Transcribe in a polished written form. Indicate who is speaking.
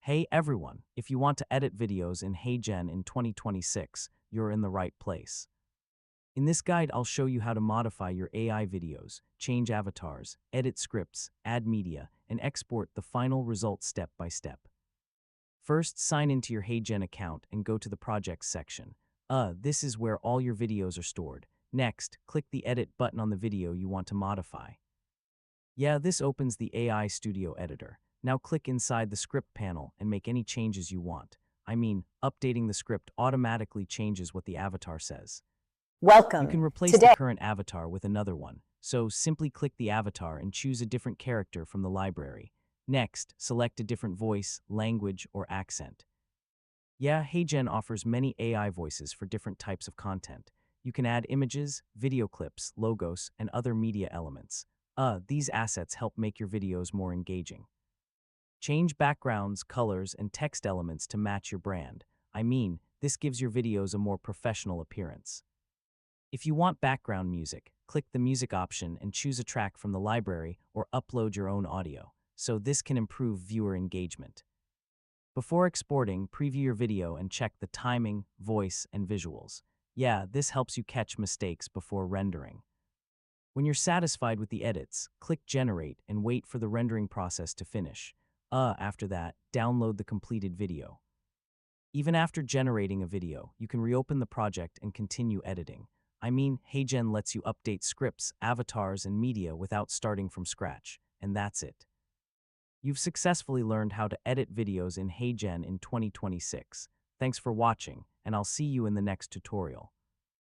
Speaker 1: Hey everyone, if you want to edit videos in HeyGen in 2026, you're in the right place. In this guide, I'll show you how to modify your AI videos, change avatars, edit scripts, add media, and export the final result step by step. First, sign into your HeyGen account and go to the Projects section. This is where all your videos are stored. Next, click the Edit button on the video you want to modify. This opens the AI Studio Editor. Now click inside the script panel and make any changes you want. Updating the script automatically changes what the avatar says. You can
Speaker 2: Welcome.
Speaker 1: replace the
Speaker 2: Today,
Speaker 1: current avatar with another one, so simply click the avatar and choose a different character from the library. Next, select a different voice, language, or accent. HeyGen offers many AI voices for different types of content. You can add images, video clips, logos, and other media elements. These assets help make your videos more engaging. Change backgrounds, colors, and text elements to match your brand. This gives your videos a more professional appearance. If you want background music, click the music option and choose a track from the library or upload your own audio, so this can improve viewer engagement. Before exporting, preview your video and check the timing, voice, and visuals. This helps you catch mistakes before rendering. When you're satisfied with the edits, click Generate and wait for the rendering process to finish. After that, download the completed video. Even after generating a video, you can reopen the project and continue editing. HeyGen lets you update scripts, avatars, and media without starting from scratch, and that's it. You've successfully learned how to edit videos in HeyGen in 2026. Thanks for watching, and I'll see you in the next tutorial.